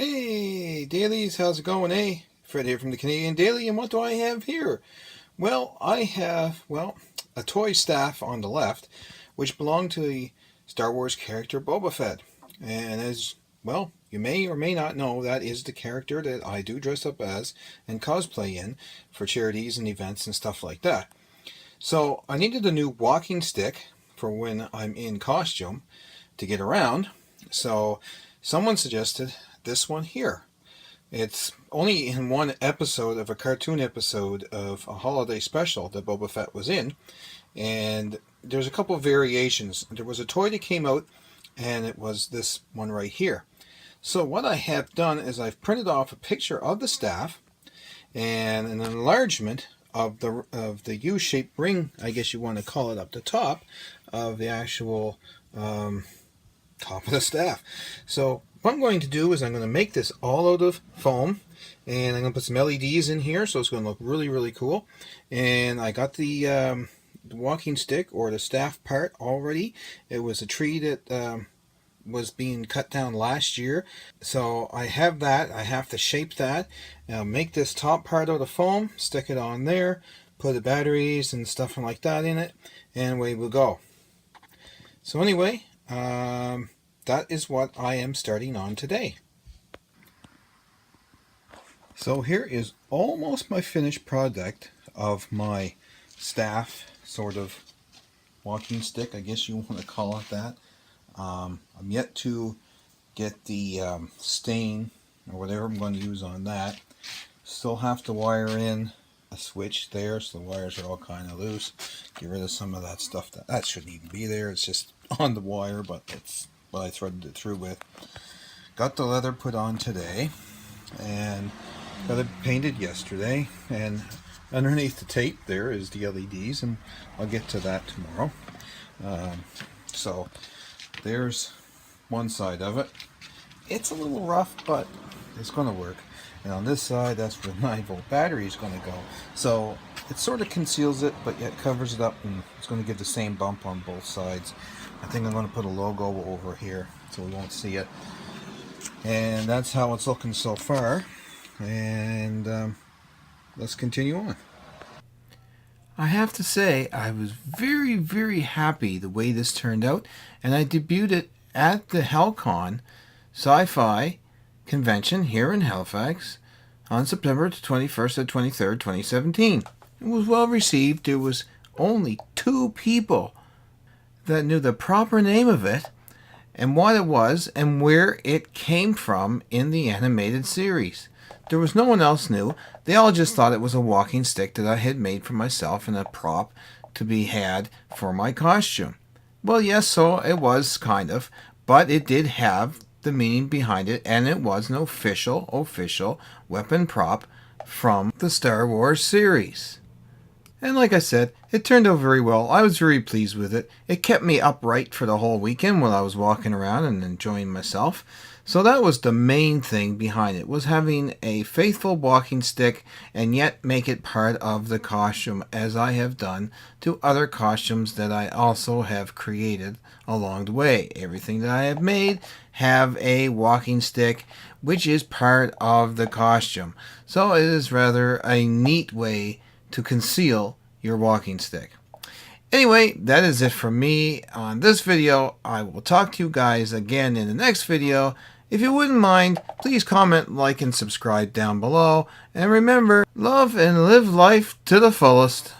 Hey, dailies, how's it going, eh? Fred here from the Canadian Daily, and what do I have here? Well, I have, a toy staff on the left, which belonged to the Star Wars character Boba Fett. And as, you may or may not know, that is the character that I do dress up as and cosplay in for charities and events and stuff like that. So I needed a new walking stick for when I'm in costume to get around. So someone suggested this one here. It's only in one episode of a cartoon episode of a holiday special that Boba Fett was in, and there's a couple of variations. There was a toy that came out, and it was this one right here. So what I have done is I've printed off a picture of the staff and an enlargement of the U-shaped ring, I guess you want to call it, up the top of the actual top of the staff. So what I'm going to do is I'm going to make this all out of foam, and I'm going to put some LEDs in here, so it's going to look really, really cool. And I got the walking stick, or the staff part, already. It was a tree that was being cut down last year, so I have that. I have to shape that. Now make this top part out of foam, stick it on there, put the batteries and stuff like that in it, and away we'll go. So anyway, that is what I am starting on today. So here is almost my finished product of my staff sort of walking stick, I guess you want to call it that. I'm yet to get the stain or whatever I'm going to use on that. Still have to wire in a switch there, so the wires are all kind of loose. Get rid of some of that stuff that shouldn't even be there. It's just on the wire, but it's what I threaded it through with. Got the leather put on today and got it painted yesterday, and underneath the tape there is the LEDs, and I'll get to that tomorrow. So there's one side of it. It's a little rough, but it's going to work. And on this side, that's where the 9-volt battery is going to go. So it sort of conceals it, but yet covers it up, and it's going to give the same bump on both sides. I think I'm going to put a logo over here so we won't see it. And that's how it's looking so far. And let's continue on. I have to say, I was very, very happy the way this turned out, and I debuted it at the HellCon Sci-Fi Convention here in Halifax on September 21st and 23rd, 2017. It was well received. There was only 2 people that knew the proper name of it and what it was and where it came from in the animated series. There was no one else knew. They all just thought it was a walking stick that I had made for myself and a prop to be had for my costume. Well, yes, so it was kind of, but it did have the meaning behind it, and it was an official weapon prop from the Star Wars series. And like I said, it turned out very well. I was very pleased with it. It kept me upright for the whole weekend while I was walking around and enjoying myself. So that was the main thing behind it, was having a faithful walking stick and yet make it part of the costume, as I have done to other costumes that I also have created along the way. Everything that I have made have a walking stick, which is part of the costume. So it is rather a neat way to conceal your walking stick. Anyway, that is it for me on this video. I will talk to you guys again in the next video. If you wouldn't mind, please comment, like, and subscribe down below. And remember, love and live life to the fullest.